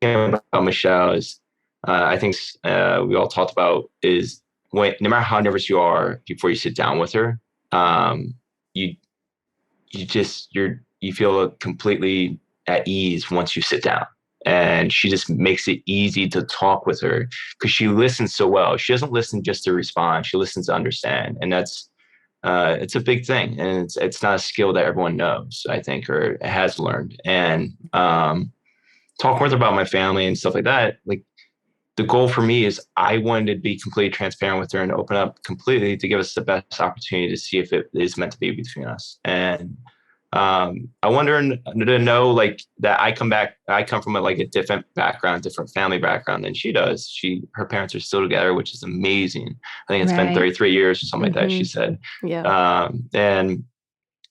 about Michelle is, I think we all talked about is when no matter how nervous you are before you sit down with her, you you feel completely at ease once you sit down. And she just makes it easy to talk with her because she listens so well. She doesn't listen just to respond; she listens to understand, and that's it's a big thing, and it's not a skill that everyone knows, I think, or has learned. And talking with her about my family and stuff like that, like the goal for me is I wanted to be completely transparent with her and open up completely to give us the best opportunity to see if it is meant to be between us. And I want her to know like that I come from like a different background, different family background than she does. Her parents are still together, which is amazing. I think it's been Right. 33 years or something like that, she said. Yeah. And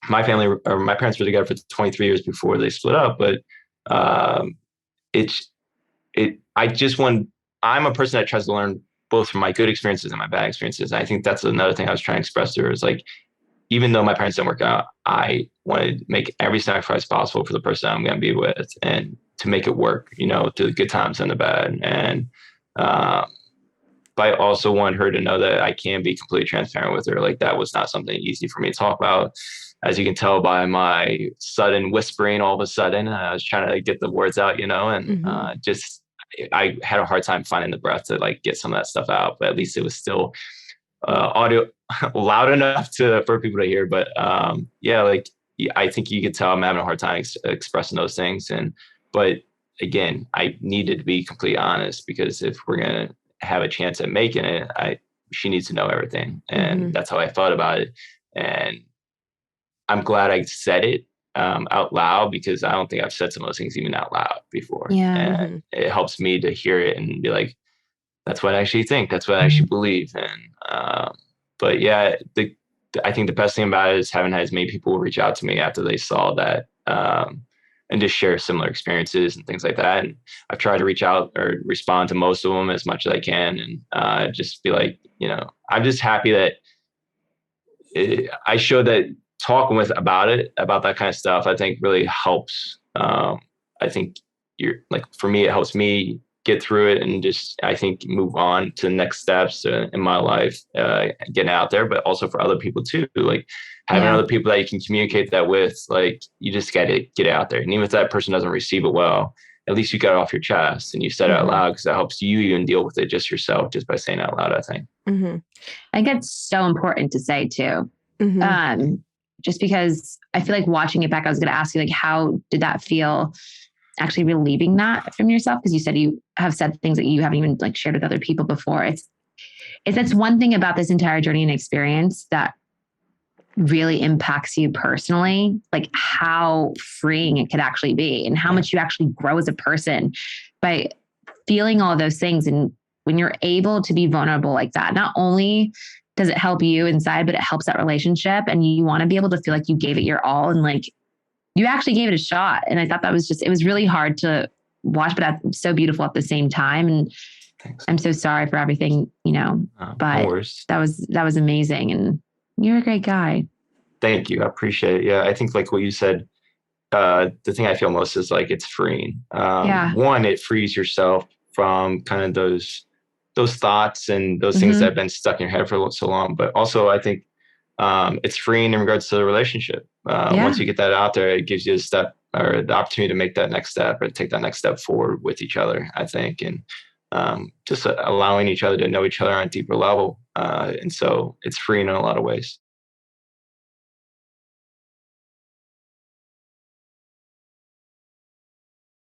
my parents were together for 23 years before they split up, but um, it's, I just want, I'm a person that tries to learn both from my good experiences and my bad experiences. And I think that's another thing I was trying to express to her is like, even though my parents didn't work out, I want to make every sacrifice possible for the person I'm going to be with and to make it work, through the good times and the bad. And, but I also want her to know that I can be completely transparent with her. Like that was not something easy for me to talk about. As you can tell by my sudden whispering, all of a sudden, I was trying to like, get the words out, and just I had a hard time finding the breath to like get some of that stuff out. But at least it was still audio loud enough for people to hear. But yeah, like I think you could tell I'm having a hard time expressing those things. But again, I needed to be completely honest because if we're gonna have a chance at making it, she needs to know everything, and that's how I thought about it. And I'm glad I said it out loud because I don't think I've said some of those things even out loud before. Yeah. And it helps me to hear it and be like, that's what I actually think. That's what I actually believe. And but yeah, I think the best thing about it is having had as many people reach out to me after they saw that and just share similar experiences and things like that. And I've tried to reach out or respond to most of them as much as I can, and just be like, I'm just happy that I showed that talking about that kind of stuff, I think really helps. I think for me, it helps me get through it and just, I think, move on to the next steps in my life, getting out there, but also for other people too. Like having other people that you can communicate that with, like you just got to get out there. And even if that person doesn't receive it well, at least you got it off your chest and you said it out loud because that helps you even deal with it just yourself, just by saying it out loud, I think. I think it's so important to say too. Just because I feel like watching it back, I was going to ask you, like, how did that feel actually relieving that from yourself? Because you said you have said things that you haven't even like shared with other people before. That's one thing about this entire journey and experience that really impacts you personally, like how freeing it could actually be and how much you actually grow as a person by feeling all those things. And when you're able to be vulnerable like that, not only does it help you inside, but it helps that relationship. And you want to be able to feel like you gave it your all and like you actually gave it a shot. And I thought that was it was really hard to watch, but that's so beautiful at the same time. And thanks. I'm so sorry for everything, but no that was amazing. And you're a great guy. Thank you. I appreciate it. Yeah. I think like what you said, the thing I feel most is like it's freeing. One, it frees yourself from kind of those thoughts and those things that have been stuck in your head for so long. But also I think it's freeing in regards to the relationship. Once you get that out there, it gives you a step or the opportunity to make that next step or take that next step forward with each other, I think. And just allowing each other to know each other on a deeper level. And so it's freeing in a lot of ways.